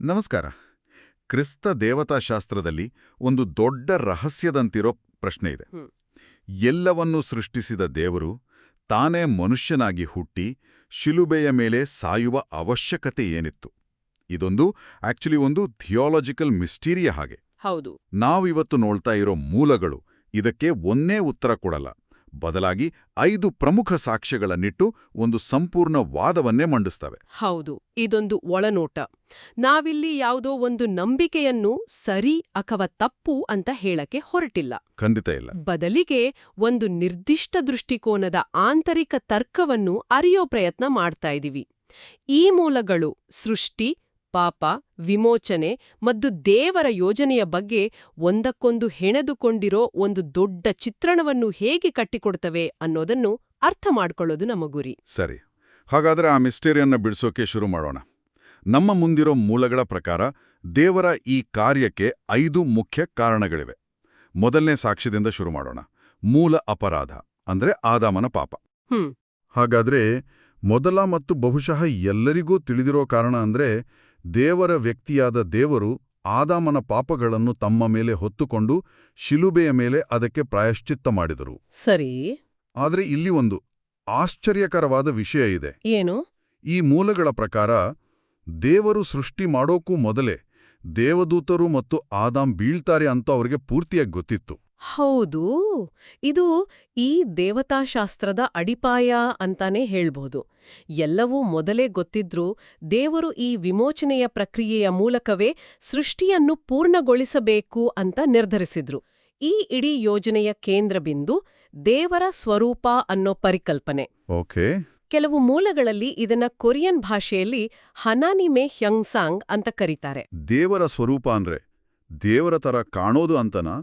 ನಮಸ್ಕಾರ. ಕ್ರಿಸ್ತ ದೇವತಾಶಾಸ್ತ್ರದಲ್ಲಿ ಒಂದು ದೊಡ್ಡ ರಹಸ್ಯದಂತಿರೋ ಪ್ರಶ್ನೆ ಇದೆ. ಎಲ್ಲವನ್ನೂ ಸೃಷ್ಟಿಸಿದ ದೇವರು ತಾನೇ ಮನುಷ್ಯನಾಗಿ ಹುಟ್ಟಿ ಶಿಲುಬೆಯ ಮೇಲೆ ಸಾಯುವ ಅವಶ್ಯಕತೆ ಏನಿತ್ತು? ಇದೊಂದು ಒಂದು ಥಿಯಾಲಜಿಕಲ್ ಮಿಸ್ಟೀರಿಯ ಹಾಗೆ. ಹೌದು. ನಾವಿವತ್ತು ನೋಡ್ತಾ ಇರೋ ಮೂಲಗಳು ಇದಕ್ಕೆ ಒಂದೇ ಉತ್ತರ ಕೊಡಲ್ಲ. ಬದಲಾಗಿ 5 ಪ್ರಮುಖ ಸಾಕ್ಷ್ಯಗಳನ್ನಿಟ್ಟು ಒಂದು ಸಂಪೂರ್ಣ ವಾದವನ್ನೇ ಮಂಡಿಸ್ತವೆ. ಹೌದು, ಇದೊಂದು ಒಳನೋಟ. ನಾವಿಲ್ಲಿ ಯಾವುದೋ ಒಂದು ನಂಬಿಕೆಯನ್ನು ಸರಿ ಅಥವಾ ತಪ್ಪು ಅಂತ ಹೇಳಕ್ಕೆ ಹೊರಟಿಲ್ಲ. ಖಂಡಿತ ಇಲ್ಲ. ಬದಲಿಗೆ ಒಂದು ನಿರ್ದಿಷ್ಟ ದೃಷ್ಟಿಕೋನದ ಆಂತರಿಕ ತರ್ಕವನ್ನು ಅರಿಯೋ ಪ್ರಯತ್ನ ಮಾಡ್ತಾ ಇದೀವಿ. ಈ ಮೂಲಗಳು ಸೃಷ್ಟಿ, ಪಾಪ, ವಿಮೋಚನೆ ಮತ್ತು ದೇವರ ಯೋಜನೆಯ ಬಗ್ಗೆ ಒಂದಕ್ಕೊಂದು ಹೆಣೆದುಕೊಂಡಿರೋ ಒಂದು ದೊಡ್ಡ ಚಿತ್ರಣವನ್ನು ಹೇಗೆ ಕಟ್ಟಿಕೊಡ್ತವೆ ಅನ್ನೋದನ್ನು ಅರ್ಥ ಮಾಡ್ಕೊಳ್ಳೋದು ನಮ್ಮ ಗುರಿ. ಸರಿ, ಹಾಗಾದ್ರೆ ಆ ಮಿಸ್ಟೇರಿಯನ್ನ ಬಿಡಿಸೋಕೆ ಶುರು ಮಾಡೋಣ. ನಮ್ಮ ಮುಂದಿರೋ ಮೂಲಗಳ ಪ್ರಕಾರ ದೇವರ ಈ ಕಾರ್ಯಕ್ಕೆ 5 ಮುಖ್ಯ ಕಾರಣಗಳಿವೆ. ಮೊದಲನೇ ಸಾಕ್ಷ್ಯದಿಂದ ಶುರು ಮಾಡೋಣ. ಮೂಲ ಅಪರಾಧ ಅಂದ್ರೆ ಆದಾಮನ ಪಾಪ. ಹಾಗಾದ್ರೆ ಮೊದಲ ಮತ್ತು ಬಹುಶಃ ಎಲ್ಲರಿಗೂ ತಿಳಿದಿರೋ ಕಾರಣ ಅಂದ್ರೆ ದೇವರ ವ್ಯಕ್ತಿಯಾದ ದೇವರು ಆದಾಮನ ಪಾಪಗಳನ್ನು ತಮ್ಮ ಮೇಲೆ ಹೊತ್ತುಕೊಂಡು ಶಿಲುಬೆಯ ಮೇಲೆ ಅದಕ್ಕೆ ಪ್ರಾಯಶ್ಚಿತ್ತ ಮಾಡಿದರು. ಸರಿ. ಆದ್ರೆ ಇಲ್ಲಿ ಒಂದು ಆಶ್ಚರ್ಯಕರವಾದ ವಿಷಯ ಇದೆ. ಏನು? ಈ ಮೂಲಗಳ ಪ್ರಕಾರ ದೇವರು ಸೃಷ್ಟಿ ಮಾಡೋಕ್ಕೂ ಮೊದಲೇ ದೇವದೂತರು ಮತ್ತು ಆದಾಮ್ ಬೀಳ್ತಾರೆ ಅಂತ ಅವರಿಗೆ ಪೂರ್ತಿಯಾಗಿ ಗೊತ್ತಿತ್ತು. ಹೌದು, ಇದು ಈ ದೇವತಾಶಾಸ್ತ್ರದ ಅಡಿಪಾಯ ಅಂತಾನೆ ಹೇಳ್ಬಹುದು. ಎಲ್ಲವೂ ಮೊದಲೇ ಗೊತ್ತಿದ್ರೂ ದೇವರು ಈ ವಿಮೋಚನೆಯ ಪ್ರಕ್ರಿಯೆಯ ಮೂಲಕವೇ ಸೃಷ್ಟಿಯನ್ನು ಪೂರ್ಣಗೊಳಿಸಬೇಕು ಅಂತ ನಿರ್ಧರಿಸಿದ್ರು. ಈ ಇಡೀ ಯೋಜನೆಯ ಕೇಂದ್ರಬಿಂದು ದೇವರ ಸ್ವರೂಪ ಅನ್ನೋ ಪರಿಕಲ್ಪನೆ. ಓಕೆ. ಕೆಲವು ಮೂಲಗಳಲ್ಲಿ ಇದನ್ನ ಕೊರಿಯನ್ ಭಾಷೆಯಲ್ಲಿ ಹನಾನಿಮೆ ಹ್ಯಂಗ್ಸಾಂಗ್ ಅಂತ ಕರೀತಾರೆ. ದೇವರ ಸ್ವರೂಪ ಅಂದ್ರೆ ದೇವರ ತರ ಕಾಣೋದು ಅಂತನಾ,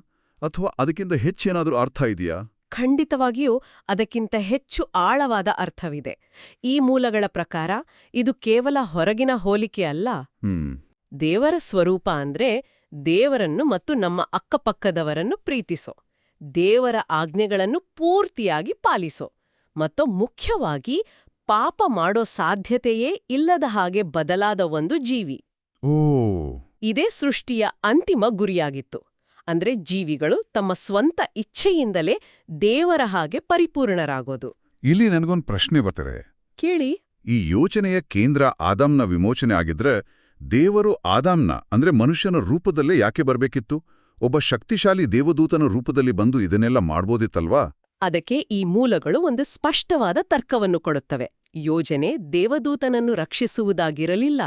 ಅಥವಾ ಅದಕ್ಕಿಂತ ಹೆಚ್ಚೇನಾದ್ರೂ ಅರ್ಥ ಇದೆಯಾ? ಖಂಡಿತವಾಗಿಯೂ ಅದಕ್ಕಿಂತ ಹೆಚ್ಚು ಆಳವಾದ ಅರ್ಥವಿದೆ. ಈ ಮೂಲಗಳ ಪ್ರಕಾರ ಇದು ಕೇವಲ ಹೊರಗಿನ ಹೋಲಿಕೆ ಅಲ್ಲ. ದೇವರ ಸ್ವರೂಪ ಅಂದ್ರೆ ದೇವರನ್ನು ಮತ್ತು ನಮ್ಮ ಅಕ್ಕಪಕ್ಕದವರನ್ನು ಪ್ರೀತಿಸೋ, ದೇವರ ಆಜ್ಞೆಗಳನ್ನು ಪೂರ್ತಿಯಾಗಿ ಪಾಲಿಸೋ, ಮತ್ತು ಮುಖ್ಯವಾಗಿ ಪಾಪ ಮಾಡೋ ಸಾಧ್ಯತೆಯೇ ಇಲ್ಲದ ಹಾಗೆ ಬದಲಾದ ಒಂದು ಜೀವಿ. ಇದೇ ಸೃಷ್ಟಿಯ ಅಂತಿಮ ಗುರಿಯಾಗಿತ್ತು. ಅಂದ್ರೆ ಜೀವಿಗಳು ತಮ್ಮ ಸ್ವಂತ ಇಚ್ಛೆಯಿಂದಲೇ ದೇವರ ಹಾಗೆ ಪರಿಪೂರ್ಣರಾಗೋದು. ಇಲ್ಲಿ ನನಗೊಂದು ಪ್ರಶ್ನೆ ಬರ್ತಾರೆ. ಕೇಳಿ. ಈ ಯೋಚನೆಯ ಕೇಂದ್ರ ಆದಾಮ್ನ ವಿಮೋಚನೆ ಆಗಿದ್ರೆ ದೇವರು ಆದಾಮ್ನ ಅಂದ್ರೆ ಮನುಷ್ಯನ ರೂಪದಲ್ಲೇ ಯಾಕೆ ಬರ್ಬೇಕಿತ್ತು? ಒಬ್ಬ ಶಕ್ತಿಶಾಲಿ ದೇವದೂತನ ರೂಪದಲ್ಲಿ ಬಂದು ಇದನ್ನೆಲ್ಲ ಮಾಡ್ಬೋದಿತ್ತಲ್ವಾ? ಅದಕ್ಕೆ ಈ ಮೂಲಗಳು ಒಂದು ಸ್ಪಷ್ಟವಾದ ತರ್ಕವನ್ನು ಕೊಡುತ್ತವೆ. ಯೋಜನೆ ದೇವದೂತನನ್ನು ರಕ್ಷಿಸುವುದಾಗಿರಲಿಲ್ಲ,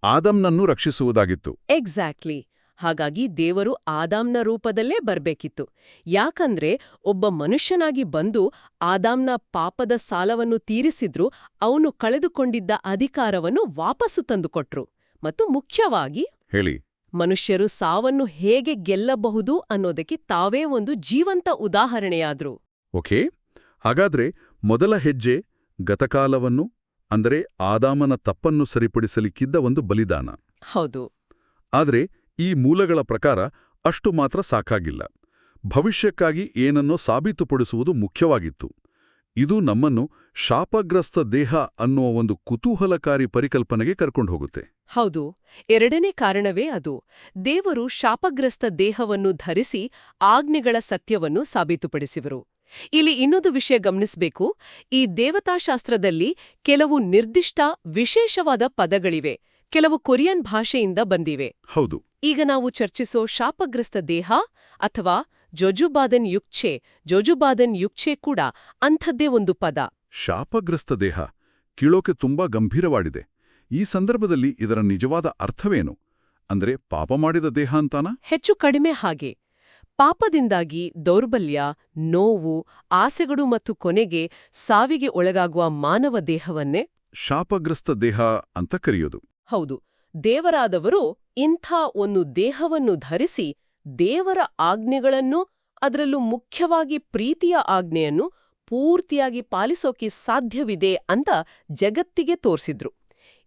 ಆದಾಮ್ನನ್ನು ರಕ್ಷಿಸುವುದಾಗಿತ್ತು. ಎಕ್ಸಾಕ್ಟ್ಲಿ. ಹಾಗಾಗಿ ದೇವರು ಆದಾಮ್ನ ರೂಪದಲ್ಲೇ ಬರ್ಬೇಕಿತ್ತು. ಯಾಕಂದ್ರೆ ಒಬ್ಬ ಮನುಷ್ಯನಾಗಿ ಬಂದು ಆದಾಮ್ನ ಪಾಪದ ಸಾಲವನ್ನು ತೀರಿಸಿದ್ರು, ಅವನು ಕಳೆದುಕೊಂಡಿದ್ದ ಅಧಿಕಾರವನ್ನು ವಾಪಸ್ಸು ತಂದುಕೊಟ್ರು. ಮತ್ತು ಮುಖ್ಯವಾಗಿ ಹೇಳಿ, ಮನುಷ್ಯರು ಸಾವನ್ನು ಹೇಗೆ ಗೆಲ್ಲಬಹುದು ಅನ್ನೋದಕ್ಕೆ ತಾವೇ ಒಂದು ಜೀವಂತ ಉದಾಹರಣೆಯಾದ್ರು. ಓಕೆ. ಹಾಗಾದ್ರೆ ಮೊದಲ ಹೆಜ್ಜೆ ಗತಕಾಲವನ್ನು ಅಂದರೆ ಆದಾಮನ ತಪ್ಪನ್ನು ಸರಿಪಡಿಸಲಿಕ್ಕಿದ್ದ ಒಂದು ಬಲಿದಾನ. ಹೌದು. ಆದ್ರೆ ಈ ಮೂಲಗಳ ಪ್ರಕಾರ ಅಷ್ಟು ಮಾತ್ರ ಸಾಕಾಗಿಲ್ಲ. ಭವಿಷ್ಯಕ್ಕಾಗಿ ಏನನ್ನೋ ಸಾಬೀತುಪಡಿಸುವುದು ಮುಖ್ಯವಾಗಿತ್ತು. ಇದು ನಮ್ಮನ್ನು ಶಾಪಗ್ರಸ್ತ ದೇಹ ಅನ್ನುವ ಒಂದು ಕುತೂಹಲಕಾರಿ ಪರಿಕಲ್ಪನೆಗೆ ಕರ್ಕೊಂಡು ಹೋಗುತ್ತೆ. ಹೌದು, ಎರಡನೇ ಕಾರಣವೇ ಅದು. ದೇವರು ಶಾಪಗ್ರಸ್ತ ದೇಹವನ್ನು ಧರಿಸಿ ಆಜ್ಞೆಗಳ ಸತ್ಯವನ್ನು ಸಾಬೀತುಪಡಿಸಿದರು. ಇಲ್ಲಿ ಇನ್ನೊಂದು ವಿಷಯ ಗಮನಿಸಬೇಕು. ಈ ದೇವತಾಶಾಸ್ತ್ರದಲ್ಲಿ ಕೆಲವು ನಿರ್ದಿಷ್ಟ ವಿಶೇಷವಾದ ಪದಗಳಿವೆ. ಕೆಲವು ಕೊರಿಯನ್ ಭಾಷೆಯಿಂದ ಬಂದಿವೆ. ಹೌದು. ಈಗ ನಾವು ಚರ್ಚಿಸೋ ಶಾಪಗ್ರಸ್ತ ದೇಹ ಅಥವಾ ಜೋಜುಬಾದನ್ ಯುಕ್ಚೆ ಕೂಡ ಅಂಥದ್ದೇ ಒಂದು ಪದ. ಶಾಪಗ್ರಸ್ತ ದೇಹ ಕೀಳೋಕೆ ತುಂಬಾ ಗಂಭೀರವಾಡಿದೆ. ಈ ಸಂದರ್ಭದಲ್ಲಿ ಇದರ ನಿಜವಾದ ಅರ್ಥವೇನು? ಅಂದ್ರೆ ಪಾಪ ಮಾಡಿದ ದೇಹ ಅಂತಾನಾ? ಹೆಚ್ಚು ಕಡಿಮೆ ಹಾಗೆ. ಪಾಪದಿಂದಾಗಿ ದೌರ್ಬಲ್ಯ, ನೋವು, ಆಸೆಗಳು ಮತ್ತು ಕೊನೆಗೆ ಸಾವಿಗೆ ಒಳಗಾಗುವ ಮಾನವ ದೇಹವನ್ನೇ ಶಾಪಗ್ರಸ್ತ ದೇಹ ಅಂತ ಕರೆಯೋದು. ಹೌದು. ದೇವರಾದವರು ಇಂಥ ಒಂದು ದೇಹವನ್ನು ಧರಿಸಿ ದೇವರ ಆಜ್ಞೆಗಳನ್ನು, ಅದರಲ್ಲೂ ಮುಖ್ಯವಾಗಿ ಪ್ರೀತಿಯ ಆಜ್ಞೆಯನ್ನು ಪೂರ್ತಿಯಾಗಿ ಪಾಲಿಸೋಕೆ ಸಾಧ್ಯವಿದೆ ಅಂತ ಜಗತ್ತಿಗೆ ತೋರಿಸಿದ್ರು.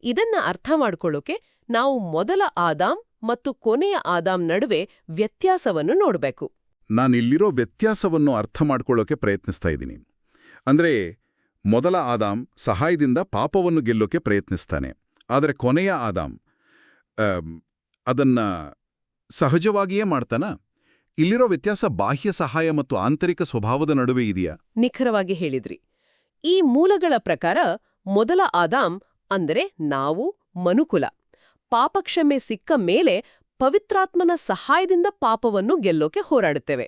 ಇದನ್ನ ಅರ್ಥ ಮಾಡ್ಕೊಳ್ಳೋಕೆ ನಾವು ಮೊದಲ ಆದಾಮ್ ಮತ್ತು ಕೊನೆಯ ಆದಾಮ್ ನಡುವೆ ವ್ಯತ್ಯಾಸವನ್ನು ನೋಡಬೇಕು. ನಾನಿಲ್ಲಿರೋ ವ್ಯತ್ಯಾಸವನ್ನು ಅರ್ಥ ಮಾಡ್ಕೊಳ್ಳೋಕೆ ಪ್ರಯತ್ನಿಸ್ತಾ ಇದ್ದೀನಿ. ಅಂದ್ರೆ ಮೊದಲ ಆದಾಮ್ ಸಹಾಯದಿಂದ ಪಾಪವನ್ನು ಗೆಲ್ಲೋಕೆ ಪ್ರಯತ್ನಿಸ್ತಾನೆ. ಆದರೆ ಕೊನೆಯ ಆದಾಮ್ ಅದನ್ನ ಸಹಜವಾಗಿಯೇ ಮಾಡ್ತಾನ? ಇಲ್ಲಿರೋ ವ್ಯತ್ಯಾಸ ಬಾಹ್ಯ ಸಹಾಯ ಮತ್ತು ಆಂತರಿಕ ಸ್ವಭಾವದ ನಡುವೆ ಇದೆಯಾ? ನಿಖರವಾಗಿ ಹೇಳಿದ್ರಿ. ಈ ಮೂಲಗಳ ಪ್ರಕಾರ ಮೊದಲ ಆದಾಮ್ ಅಂದರೆ ನಾವು ಮನುಕುಲ ಪಾಪಕ್ಷಮೆ ಸಿಕ್ಕ ಮೇಲೆ ಪವಿತ್ರಾತ್ಮನ ಸಹಾಯದಿಂದ ಪಾಪವನ್ನು ಗೆಲ್ಲೋಕೆ ಹೋರಾಡುತ್ತೇವೆ.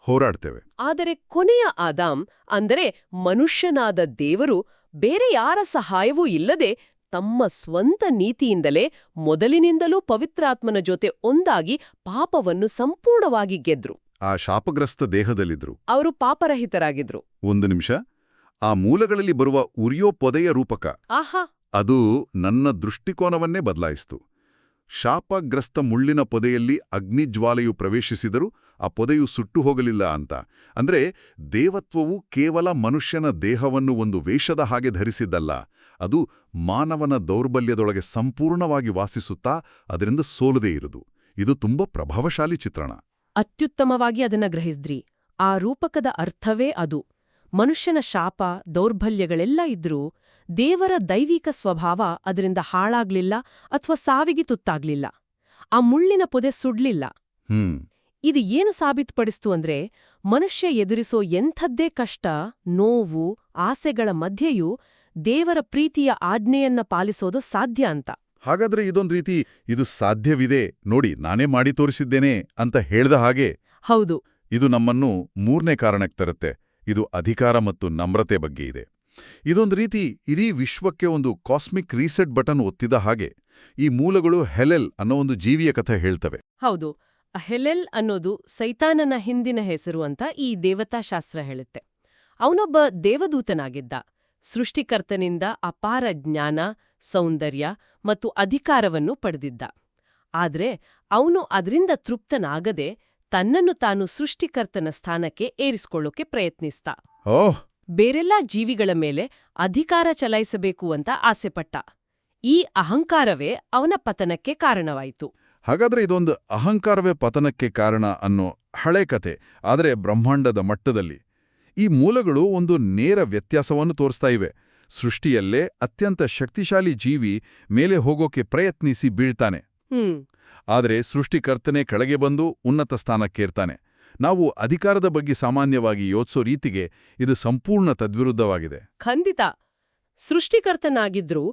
ಹೋರಾಡ್ತೇವೆ. ಆದರೆ ಕೊನೆಯ ಆದಾಮ್ ಅಂದರೆ ಮನುಷ್ಯನಾದ ದೇವರು ಬೇರೆ ಯಾರ ಸಹಾಯವೂ ಇಲ್ಲದೆ ತಮ್ಮ ಸ್ವಂತ ನೀತಿಯಿಂದಲೇ ಮೊದಲಿನಿಂದಲೂ ಪವಿತ್ರಾತ್ಮನ ಜೊತೆ ಒಂದಾಗಿ ಪಾಪವನ್ನು ಸಂಪೂರ್ಣವಾಗಿ ಗೆದ್ರು. ಆ ಶಾಪಗ್ರಸ್ತ ದೇಹದಲ್ಲಿದ್ರು. ಅವರು ಪಾಪರಹಿತರಾಗಿದ್ರು. ಒಂದು ನಿಮಿಷ. ಆ ಮೂಲಗಳಲ್ಲಿ ಬರುವ ಉರಿಯೋ ಪೊದೆಯ ರೂಪಕ, ಆಹಾ, ಅದು ನನ್ನ ದೃಷ್ಟಿಕೋನವನ್ನೇ ಬದಲಾಯಿಸಿತು. ಶಾಪಗ್ರಸ್ತ ಮುಳ್ಳಿನ ಪೊದೆಯಲ್ಲಿ ಅಗ್ನಿಜ್ವಾಲೆಯು ಪ್ರವೇಶಿಸಿದರೂ ಆ ಪೊದೆಯು ಸುಟ್ಟು ಹೋಗಲಿಲ್ಲ ಅಂತ. ಅಂದ್ರೆ ದೇವತ್ವವು ಕೇವಲ ಮನುಷ್ಯನ ದೇಹವನ್ನು ಒಂದು ವೇಷದ ಹಾಗೆ ಧರಿಸಿದ್ದಲ್ಲ, ಅದು ಮಾನವನ ದೌರ್ಬಲ್ಯದೊಳಗೆ ಸಂಪೂರ್ಣವಾಗಿ ವಾಸಿಸುತ್ತಾ ಅದರಿಂದ ಸೋಲದೇ ಇರುವುದು. ಇದು ತುಂಬಾ ಪ್ರಭಾವಶಾಲಿ ಚಿತ್ರಣ. ಅತ್ಯುತ್ತಮವಾಗಿ ಅದನ್ನ ಗ್ರಹಿಸಿದ್ರಿ. ಆ ರೂಪಕದ ಅರ್ಥವೇ ಅದು. ಮನುಷ್ಯನ ಶಾಪ ದೌರ್ಬಲ್ಯಗಳೆಲ್ಲ ಇದ್ರೂ ದೇವರ ದೈವಿಕ ಸ್ವಭಾವ ಅದರಿಂದ ಹಾಳಾಗ್ಲಿಲ್ಲ ಅಥವಾ ಸಾವಿಗೆ ತುತ್ತಾಗ್ಲಿಲ್ಲ. ಆ ಮುಳ್ಳಿನ ಪೊದೆ ಸುಡ್ಲಿಲ್ಲ. ಇದು ಏನು ಸಾಬೀತುಪಡಿಸ್ತು ಅಂದ್ರೆ ಮನುಷ್ಯ ಎದುರಿಸೋ ಎಂಥದ್ದೇ ಕಷ್ಟ, ನೋವು, ಆಸೆಗಳ ಮಧ್ಯೆಯೂ ದೇವರ ಪ್ರೀತಿಯ ಆಜ್ಞೆಯನ್ನ ಪಾಲಿಸೋದು ಸಾಧ್ಯ ಅಂತ. ಹಾಗಾದ್ರೆ ಇದೊಂದ್ ರೀತಿ ಇದು ಸಾಧ್ಯವಿದೆ ನೋಡಿ, ನಾನೇ ಮಾಡಿ ತೋರಿಸಿದ್ದೇನೆ ಅಂತ ಹೇಳ್ದ ಹಾಗೆ. ಹೌದು. ಇದು ನಮ್ಮನ್ನು ಮೂರನೇ ಕಾರಣಕ್ಕೆ ತರುತ್ತೆ. ಇದು ಅಧಿಕಾರ ಮತ್ತು ನಮ್ರತೆ ಬಗ್ಗೆ ಇದೆ. ಇದೊಂದು ರೀತಿ ಇಡೀ ವಿಶ್ವಕ್ಕೆ ಒಂದು ಕಾಸ್ಮಿಕ್ ರೀಸೆಟ್ ಬಟನ್ ಒತ್ತಿದ ಹಾಗೆ. ಈ ಮೂಲಗಳು ಹೆಲೆಲ್ ಅನ್ನೋ ಒಂದು ಜೀವಿಯ ಕಥೆ ಹೇಳ್ತವೆ. ಹೌದು. ಹೆಲೆಲ್ ಅನ್ನೋದು ಸೈತಾನನ ಹಿಂದಿನ ಹೆಸರು ಅಂತ ಈ ದೇವತಾಶಾಸ್ತ್ರ ಹೇಳುತ್ತೆ. ಅವನೊಬ್ಬ ದೇವದೂತನಾಗಿದ್ದ. ಸೃಷ್ಟಿಕರ್ತನಿಂದ ಅಪಾರ ಜ್ಞಾನ, ಸೌಂದರ್ಯ ಮತ್ತು ಅಧಿಕಾರವನ್ನು ಪಡೆದಿದ್ದ. ಆದ್ರೆ ಅವನು ಅದರಿಂದ ತೃಪ್ತನಾಗದೆ ತನ್ನನ್ನು ತಾನು ಸೃಷ್ಟಿಕರ್ತನ ಸ್ಥಾನಕ್ಕೆ ಏರಿಸ್ಕೊಳ್ಳೋಕೆ ಪ್ರಯತ್ನಿಸ್ತ. ಓಹ್! ಬೇರೆಲ್ಲಾ ಜೀವಿಗಳ ಮೇಲೆ ಅಧಿಕಾರ ಚಲಾಯಿಸಬೇಕು ಅಂತ ಆಸೆಪಟ್ಟ. ಈ ಅಹಂಕಾರವೇ ಅವನ ಪತನಕ್ಕೆ ಕಾರಣವಾಯಿತು. ಹಾಗಾದ್ರೆ ಇದೊಂದು ಅಹಂಕಾರವೇ ಪತನಕ್ಕೆ ಕಾರಣ ಅನ್ನೋ ಹಳೆ ಕತೆ. ಆದರೆ ಬ್ರಹ್ಮಾಂಡದ ಮಟ್ಟದಲ್ಲಿ ಈ ಮೂಲಗಳು ಒಂದು ನೇರ ವ್ಯತ್ಯಾಸವನ್ನು ತೋರಿಸ್ತಾ ಇವೆ. ಸೃಷ್ಟಿಯಲ್ಲೇ ಅತ್ಯಂತ ಶಕ್ತಿಶಾಲಿ ಜೀವಿ ಮೇಲೆ ಹೋಗೋಕೆ ಪ್ರಯತ್ನಿಸಿ ಬೀಳ್ತಾನೆ. ಆದರೆ ಸೃಷ್ಟಿಕರ್ತನೇ ಕೆಳಗೆ ಬಂದು ಉನ್ನತ ಸ್ಥಾನಕ್ಕೇರ್ತಾನೆ. ನಾವು ಅಧಿಕಾರದ ಬಗ್ಗೆ ಸಾಮಾನ್ಯವಾಗಿ ಯೋಚಿಸೋ ರೀತಿಗೆ ಇದು ಸಂಪೂರ್ಣ ತದ್ವಿರುದ್ಧವಾಗಿದೆ. ಖಂಡಿತ. ಸೃಷ್ಟಿಕರ್ತನಾಗಿದ್ರೂ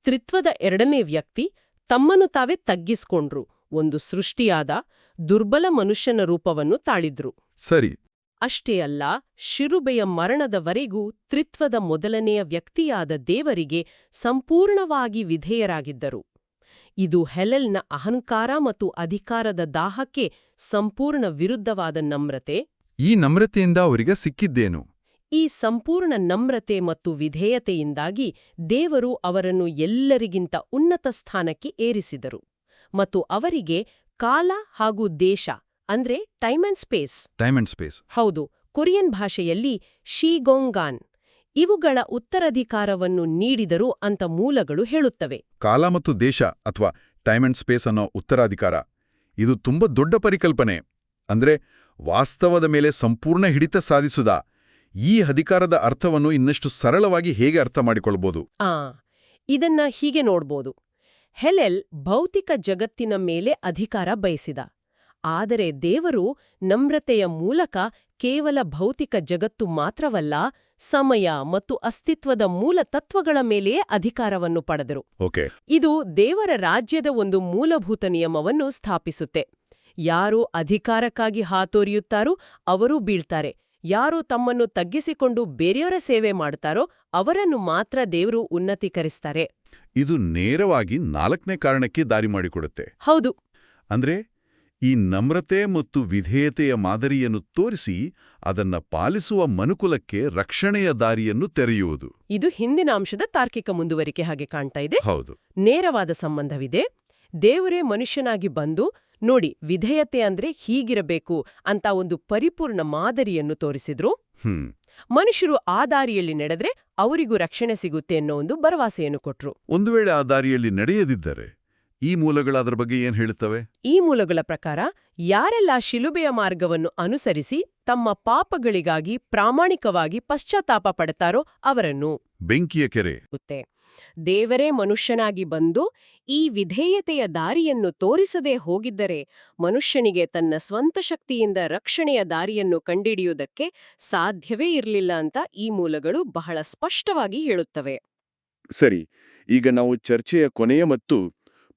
ತ್ರಿತ್ವದ ಎರಡನೇ ವ್ಯಕ್ತಿ ತಮ್ಮನ್ನು ತಾವೇ ತಗ್ಗಿಸ್ಕೊಂಡ್ರು. ಒಂದು ಸೃಷ್ಟಿಯಾದ ದುರ್ಬಲ ಮನುಷ್ಯನ ರೂಪವನ್ನು ತಾಳಿದ್ರು. ಸರಿ. ಅಷ್ಟೇ ಅಲ್ಲ, ಶಿಲುಬೆಯ ಮರಣದವರೆಗೂ ತ್ರಿತ್ವದ ಮೊದಲನೆಯ ವ್ಯಕ್ತಿಯಾದ ದೇವರಿಗೆ ಸಂಪೂರ್ಣವಾಗಿ ವಿಧೇಯರಾಗಿದ್ದರು. ಇದು ಹೆಲೆಲ್ನ ಅಹಂಕಾರ ಮತ್ತು ಅಧಿಕಾರದ ದಾಹಕ್ಕೆ ಸಂಪೂರ್ಣ ವಿರುದ್ಧವಾದ ನಮ್ರತೆ. ಈ ನಮ್ರತೆಯಿಂದ ಅವರಿಗೆ ಸಿಕ್ಕಿದ್ದೇನು? ಈ ಸಂಪೂರ್ಣ ನಮ್ರತೆ ಮತ್ತು ವಿಧೇಯತೆಯಿಂದಾಗಿ ದೇವರು ಅವರನ್ನು ಎಲ್ಲರಿಗಿಂತ ಉನ್ನತ ಸ್ಥಾನಕ್ಕೆ ಏರಿಸಿದರು ಮತ್ತು ಅವರಿಗೆ ಕಾಲ ಹಾಗೂ ದೇಶ ಅಂದ್ರೆ ಟೈಮ್ ಅಂಡ್ ಸ್ಪೇಸ್. ಹೌದು. ಕೊರಿಯನ್ ಭಾಷೆಯಲ್ಲಿ ಶೀಗೊಂಗಾನ್ ಇವುಗಳ ಉತ್ತರಾಧಿಕಾರವನ್ನು ನೀಡಿದರು ಅಂತ ಮೂಲಗಳು ಹೇಳುತ್ತವೆ. ಕಾಲ ಮತ್ತು ದೇಶ ಅಥವಾ ಟೈಮ್ ಅಂಡ್ ಸ್ಪೇಸ್ ಅನ್ನೋ ಉತ್ತರಾಧಿಕಾರ, ಇದು ತುಂಬಾ ದೊಡ್ಡ ಪರಿಕಲ್ಪನೆ. ಅಂದ್ರೆ ವಾಸ್ತವದ ಮೇಲೆ ಸಂಪೂರ್ಣ ಹಿಡಿತ ಸಾಧಿಸುದ. ಈ ಅಧಿಕಾರದ ಅರ್ಥವನ್ನು ಇನ್ನಷ್ಟು ಸರಳವಾಗಿ ಹೇಗೆ ಅರ್ಥ ಮಾಡಿಕೊಳ್ಬೋದು? ಇದನ್ನ ಹೀಗೆ ನೋಡ್ಬೋದು. ಹೆಲೆಲ್ ಭೌತಿಕ ಜಗತ್ತಿನ ಮೇಲೆ ಅಧಿಕಾರ ಬಯಸಿದ. ಆದರೆ ದೇವರು ನಮ್ರತೆಯ ಮೂಲಕ ಕೇವಲ ಭೌತಿಕ ಜಗತ್ತು ಮಾತ್ರವಲ್ಲ, ಸಮಯ ಮತ್ತು ಅಸ್ತಿತ್ವದ ಮೂಲ ತತ್ವಗಳ ಮೇಲೆಯೇ ಅಧಿಕಾರವನ್ನು ಪಡೆದರು. ಇದು ದೇವರ ರಾಜ್ಯದ ಒಂದು ಮೂಲಭೂತ ನಿಯಮವನ್ನು ಸ್ಥಾಪಿಸುತ್ತೆ. ಯಾರು ಅಧಿಕಾರಕ್ಕಾಗಿ ಹಾತೊರೆಯುತ್ತಾರೋ ಅವರೂ ಬೀಳ್ತಾರೆ. ಯಾರು ತಮ್ಮನ್ನು ತಗ್ಗಿಸಿಕೊಂಡು ಬೇರೆಯವರ ಸೇವೆ ಮಾಡ್ತಾರೋ ಅವರನ್ನು ಮಾತ್ರ ದೇವರು ಉನ್ನತೀಕರಿಸ್ತಾರೆ. ಇದು ನೇರವಾಗಿ 4ನೇ ಕಾರಣಕ್ಕೆ ದಾರಿ ಮಾಡಿಕೊಡುತ್ತೆ. ಹೌದು. ಅಂದ್ರೆ ಈ ನಮ್ರತೆ ಮತ್ತು ವಿಧೇಯತೆಯ ಮಾದರಿಯನ್ನು ತೋರಿಸಿ ಅದನ್ನ ಪಾಲಿಸುವ ಮನುಕುಲಕ್ಕೆ ರಕ್ಷಣೆಯ ದಾರಿಯನ್ನು ತೆರೆಯುವುದು. ಇದು ಹಿಂದಿನ ಅಂಶದ ತಾರ್ಕಿಕ ಮುಂದುವರಿಕೆ ಹಾಗೆ ಕಾಣ್ತಾ ಇದೆ. ಹೌದು. ನೇರವಾದ ಸಂಬಂಧವಿದೆ. ದೇವರೇ ಮನುಷ್ಯನಾಗಿ ಬಂದು ನೋಡಿ, ವಿಧೇಯತೆ ಅಂದ್ರೆ ಹೀಗಿರಬೇಕು ಅಂತ ಒಂದು ಪರಿಪೂರ್ಣ ಮಾದರಿಯನ್ನು ತೋರಿಸಿದ್ರು. ಮನುಷ್ಯರು ಆ ದಾರಿಯಲ್ಲಿ ನಡೆದ್ರೆ ಅವರಿಗೂ ರಕ್ಷಣೆ ಸಿಗುತ್ತೆ ಅನ್ನೋ ಒಂದು ಭರವಸೆಯನ್ನು ಕೊಟ್ರು. ಒಂದು ವೇಳೆ ಆ ದಾರಿಯಲ್ಲಿ ನಡೆಯದಿದ್ದರೆ ಈ ಮೂಲಗಳು ಅದರ ಬಗ್ಗೆ ಏನ್ ಹೇಳುತ್ತವೆ? ಈ ಮೂಲಗಳ ಪ್ರಕಾರ ಯಾರೆಲ್ಲ ಶಿಲುಬೆಯ ಮಾರ್ಗವನ್ನು ಅನುಸರಿಸಿ ತಮ್ಮ ಪಾಪಗಳಿಗಾಗಿ ಪ್ರಾಮಾಣಿಕವಾಗಿ ಪಶ್ಚಾತ್ತಾಪ ಪಡ್ತಾರೋ ಅವರನ್ನು ಬೆಂಕಿಯ ಕೆರೆ ದೇವರೇ ಮನುಷ್ಯನಾಗಿ ಬಂದು ಈ ವಿಧೇಯತೆಯ ದಾರಿಯನ್ನು ತೋರಿಸದೇ ಹೋಗಿದ್ದರೆ ಮನುಷ್ಯನಿಗೆ ತನ್ನ ಸ್ವಂತ ಶಕ್ತಿಯಿಂದ ರಕ್ಷಣೆಯ ದಾರಿಯನ್ನು ಕಂಡಿಡಿಯುವುದಕ್ಕೆ ಸಾಧ್ಯವೇ ಇರಲಿಲ್ಲ ಅಂತ ಈ ಮೂಲಗಳು ಬಹಳ ಸ್ಪಷ್ಟವಾಗಿ ಹೇಳುತ್ತವೆ. ಸರಿ, ಈಗ ನಾವು ಚರ್ಚೆಯ ಕೊನೆಯ ಮತ್ತು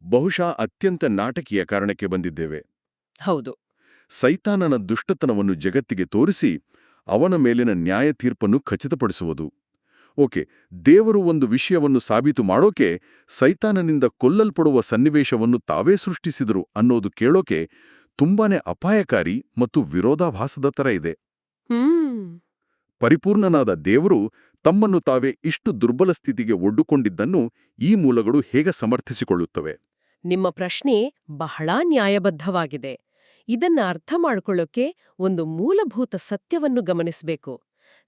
ಬಹುಶಃ ಅತ್ಯಂತ ನಾಟಕೀಯ ಕಾರಣಕ್ಕೆ ಬಂದಿದ್ದೇವೆ. ಹೌದು. ಸೈತಾನನ ದುಷ್ಟತನವನ್ನು ಜಗತ್ತಿಗೆ ತೋರಿಸಿ ಅವನ ಮೇಲಿನ ನ್ಯಾಯ ತೀರ್ಪನ್ನು ಖಚಿತಪಡಿಸುವುದು. ಓಕೆ, ದೇವರು ಒಂದು ವಿಷಯವನ್ನು ಸಾಬೀತು ಮಾಡೋಕೆ ಸೈತಾನನಿಂದ ಕೊಲ್ಲಲ್ಪಡುವ ಸನ್ನಿವೇಶವನ್ನು ತಾವೇ ಸೃಷ್ಟಿಸಿದರು ಅನ್ನೋದು ಕೇಳೋಕೆ ತುಂಬಾನೇ ಅಪಾಯಕಾರಿ ಮತ್ತು ವಿರೋಧಾಭಾಸದ ಥರ ಇದೆ. ಪರಿಪೂರ್ಣನಾದ ದೇವರು ತಮ್ಮನ್ನು ತಾವೇ ಇಷ್ಟು ದುರ್ಬಲ ಸ್ಥಿತಿಗೆ ಒಡ್ಡುಕೊಂಡಿದ್ದನ್ನು ಈ ಮೂಲಗಳು ಹೇಗೆ ಸಮರ್ಥಿಸಿಕೊಳ್ಳುತ್ತವೆ? ನಿಮ್ಮ ಪ್ರಶ್ನೆ ಬಹಳ ನ್ಯಾಯಬದ್ಧವಾಗಿದೆ. ಇದನ್ನ ಅರ್ಥ ಮಾಡ್ಕೊಳ್ಳೋಕೆ ಒಂದು ಮೂಲಭೂತ ಸತ್ಯವನ್ನು ಗಮನಿಸಬೇಕು.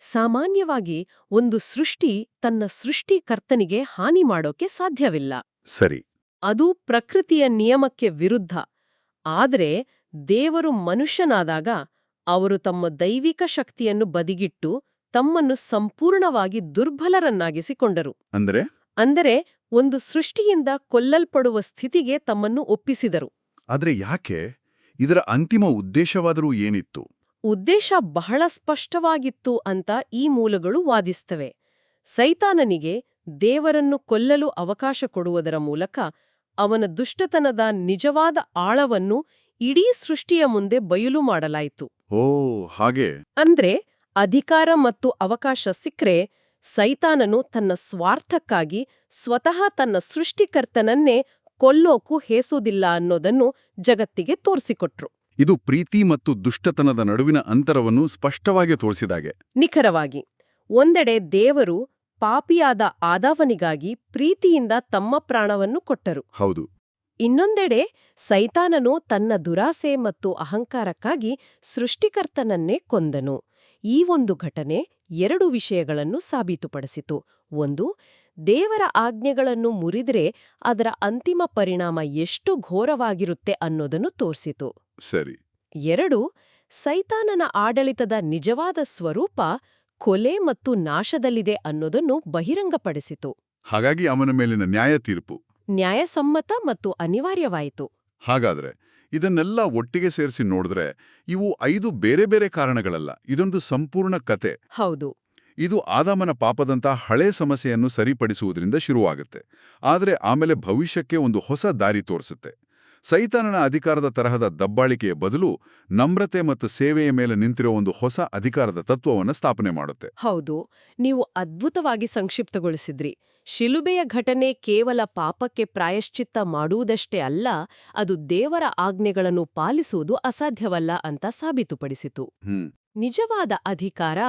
ಸಾಮಾನ್ಯವಾಗಿ ಒಂದು ಸೃಷ್ಟಿ ತನ್ನ ಸೃಷ್ಟಿಕರ್ತನಿಗೆ ಹಾನಿ ಮಾಡೋಕೆ ಸಾಧ್ಯವಿಲ್ಲ. ಸರಿ. ಅದು ಪ್ರಕೃತಿಯ ನಿಯಮಕ್ಕೆ ವಿರುದ್ಧ. ಆದರೆ ದೇವರು ಮನುಷ್ಯನಾದಾಗ ಅವರು ತಮ್ಮ ದೈವಿಕ ಶಕ್ತಿಯನ್ನು ಬದಿಗಿಟ್ಟು ತಮ್ಮನ್ನು ಸಂಪೂರ್ಣವಾಗಿ ದುರ್ಬಲರನ್ನಾಗಿಸಿಕೊಂಡರು. ಅಂದರೆ ಒಂದು ಸೃಷ್ಟಿಯಿಂದ ಕೊಲ್ಲಲ್ಪಡುವ ಸ್ಥಿತಿಗೆ ತಮ್ಮನ್ನು ಒಪ್ಪಿಸಿದರು. ಆದ್ರೆ ಯಾಕೆ? ಇದರ ಅಂತಿಮ ಉದ್ದೇಶವಾದರೂ ಏನಿತ್ತು? ಉದ್ದೇಶ ಬಹಳ ಸ್ಪಷ್ಟವಾಗಿತ್ತು ಅಂತ ಈ ಮೂಲಗಳು ವಾದಿಸ್ತವೆ. ಸೈತಾನನಿಗೆ ದೇವರನ್ನು ಕೊಲ್ಲಲು ಅವಕಾಶ ಕೊಡುವುದರ ಮೂಲಕ ಅವನ ದುಷ್ಟತನದ ನಿಜವಾದ ಆಳವನ್ನು ಇಡೀ ಸೃಷ್ಟಿಯ ಮುಂದೆ ಬಯಲು ಮಾಡಲಾಯಿತು. ಓ, ಹಾಗೆ. ಅಂದ್ರೆ ಅಧಿಕಾರ ಮತ್ತು ಅವಕಾಶ ಸಿಕ್ರೆ ಸೈತಾನನು ತನ್ನ ಸ್ವಾರ್ಥಕ್ಕಾಗಿ ಸ್ವತಃ ತನ್ನ ಸೃಷ್ಟಿಕರ್ತನನ್ನೇ ಕೊಲ್ಲೋಕು ಹೇಸೋದಿಲ್ಲ ಅನ್ನೋದನ್ನು ಜಗತ್ತಿಗೆ ತೋರಿಸಿಕೊಟ್ರು. ಇದು ಪ್ರೀತಿ ಮತ್ತು ದುಷ್ಟತನದ ನಡುವಿನ ಅಂತರವನ್ನು ಸ್ಪಷ್ಟವಾಗಿ ತೋರಿಸಿದಾಗೆ. ನಿಖರವಾಗಿ. ಒಂದೆಡೆ ದೇವರು ಪಾಪಿಯಾದ ಆದಾವನಿಗಾಗಿ ಪ್ರೀತಿಯಿಂದ ತಮ್ಮ ಪ್ರಾಣವನ್ನು ಕೊಟ್ಟರು. ಹೌದು. ಇನ್ನೊಂದೆಡೆ ಸೈತಾನನು ತನ್ನ ದುರಾಸೆ ಮತ್ತು ಅಹಂಕಾರಕ್ಕಾಗಿ ಸೃಷ್ಟಿಕರ್ತನನ್ನೇ ಕೊಂದನು. ಈ ಒಂದು ಘಟನೆ ಎರಡು ವಿಷಯಗಳನ್ನು ಸಾಬೀತುಪಡಿಸಿತು. ಒಂದು, ದೇವರ ಆಜ್ಞೆಗಳನ್ನು ಮುರಿದ್ರೆ ಅದರ ಅಂತಿಮ ಪರಿಣಾಮ ಎಷ್ಟು ಘೋರವಾಗಿರುತ್ತೆ ಅನ್ನೋದನ್ನು ತೋರಿಸಿತು. ಸರಿ. ಎರಡು, ಸೈತಾನನ ಆಡಳಿತದ ನಿಜವಾದ ಸ್ವರೂಪ ಕೊಲೆ ಮತ್ತು ನಾಶದಲ್ಲಿದೆ ಅನ್ನೋದನ್ನು ಬಹಿರಂಗಪಡಿಸಿತು. ಹಾಗಾಗಿ ಅವನ ಮೇಲಿನ ನ್ಯಾಯ ತೀರ್ಪು ನ್ಯಾಯಸಮ್ಮತ ಮತ್ತು ಅನಿವಾರ್ಯವಾಯಿತು. ಹಾಗಾದ್ರೆ ಇದನ್ನೆಲ್ಲ ಒಟ್ಟಿಗೆ ಸೇರಿಸಿ ನೋಡಿದ್ರೆ ಇವು 5 ಬೇರೆ ಬೇರೆ ಕಾರಣಗಳಲ್ಲ, ಇದೊಂದು ಸಂಪೂರ್ಣ ಕತೆ. ಹೌದು. ಇದು ಆದಾಮನ ಪಾಪದಂತ ಹಳೇ ಸಮಸ್ಯೆಯನ್ನು ಸರಿಪಡಿಸುವುದರಿಂದ ಶುರುವಾಗುತ್ತೆ. ಆದರೆ ಆಮೇಲೆ ಭವಿಷ್ಯಕ್ಕೆ ಒಂದು ಹೊಸ ದಾರಿ ತೋರಿಸುತ್ತೆ. ಸೈತಾನನ ಅಧಿಕಾರದ ತರಹದ ದಬ್ಬಾಳಿಕೆಯ ಬದಲು ನಮ್ರತೆ ಮತ್ತು ಸೇವೆಯ ಮೇಲೆ ನಿಂತಿರೋ ಒಂದು ಹೊಸ ಅಧಿಕಾರದ ತತ್ವವನ್ನು ಸ್ಥಾಪನೆ ಮಾಡುತ್ತೆ. ಹೌದು, ನೀವು ಅದ್ಭುತವಾಗಿ ಸಂಕ್ಷಿಪ್ತಗೊಳಿಸಿದ್ರಿ. ಶಿಲುಬೆಯ ಘಟನೆ ಕೇವಲ ಪಾಪಕ್ಕೆ ಪ್ರಾಯಶ್ಚಿತ್ತ ಮಾಡುವುದಷ್ಟೇ ಅಲ್ಲ, ಅದು ದೇವರ ಆಜ್ಞೆಗಳನ್ನು ಪಾಲಿಸುವುದು ಅಸಾಧ್ಯವಲ್ಲ ಅಂತ ಸಾಬೀತುಪಡಿಸಿತು. ನಿಜವಾದ ಅಧಿಕಾರ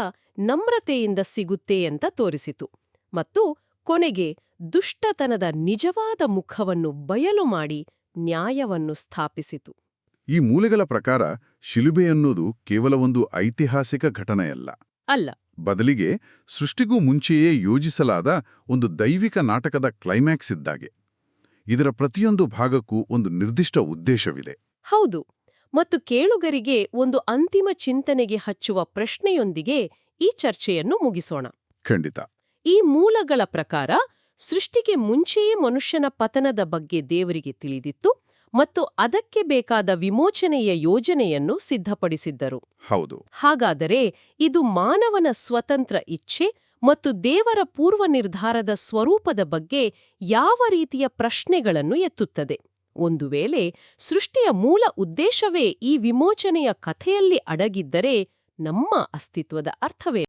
ನಮ್ರತೆಯಿಂದ ಸಿಗುತ್ತೆ ಅಂತ ತೋರಿಸಿತು. ಮತ್ತು ಕೊನೆಗೆ ದುಷ್ಟತನದ ನಿಜವಾದ ಮುಖವನ್ನು ಬಯಲು ಮಾಡಿ ನ್ಯಾಯವನ್ನು ಸ್ಥಾಪಿಸಿತು. ಈ ಮೂಲೆಗಳ ಪ್ರಕಾರ ಶಿಲುಬೆ ಅನ್ನೋದು ಕೇವಲ ಒಂದು ಐತಿಹಾಸಿಕ ಘಟನೆಯಲ್ಲ. ಅಲ್ಲ. ಬದಲಿಗೆ ಸೃಷ್ಟಿಗೂ ಮುಂಚೆಯೇ ಯೋಜಿಸಲಾದ ಒಂದು ದೈವಿಕ ನಾಟಕದ ಕ್ಲೈಮ್ಯಾಕ್ಸ್ ಇದ್ದಾಗೆ. ಇದರ ಪ್ರತಿಯೊಂದು ಭಾಗಕ್ಕೂ ಒಂದು ನಿರ್ದಿಷ್ಟ ಉದ್ದೇಶವಿದೆ. ಹೌದು. ಮತ್ತು ಕೇಳುಗರಿಗೆ ಒಂದು ಅಂತಿಮ ಚಿಂತನೆಗೆ ಹಚ್ಚುವ ಪ್ರಶ್ನೆಯೊಂದಿಗೆ ಈ ಚರ್ಚೆಯನ್ನು ಮುಗಿಸೋಣ. ಖಂಡಿತ. ಈ ಮೂಲಗಳ ಪ್ರಕಾರ ಸೃಷ್ಟಿಗೆ ಮುಂಚೆಯೇ ಮನುಷ್ಯನ ಪತನದ ಬಗ್ಗೆ ದೇವರಿಗೆ ತಿಳಿದಿತ್ತು ಮತ್ತು ಅದಕ್ಕೆ ಬೇಕಾದ ವಿಮೋಚನೆಯ ಯೋಜನೆಯನ್ನು ಸಿದ್ಧಪಡಿಸಿದ್ದರು. ಹೌದು. ಹಾಗಾದರೆ ಇದು ಮಾನವನ ಸ್ವತಂತ್ರ ಇಚ್ಛೆ ಮತ್ತು ದೇವರ ಪೂರ್ವ ನಿರ್ಧಾರದ ಸ್ವರೂಪದ ಬಗ್ಗೆ ಯಾವ ರೀತಿಯ ಪ್ರಶ್ನೆಗಳನ್ನು ಎತ್ತುತ್ತದೆ? ಒಂದು ವೇಳೆ ಸೃಷ್ಟಿಯ ಮೂಲ ಉದ್ದೇಶವೇ ಈ ವಿಮೋಚನೆಯ ಕಥೆಯಲ್ಲಿ ಅಡಗಿದ್ದರೆ ನಮ್ಮ ಅಸ್ತಿತ್ವದ ಅರ್ಥವೇ?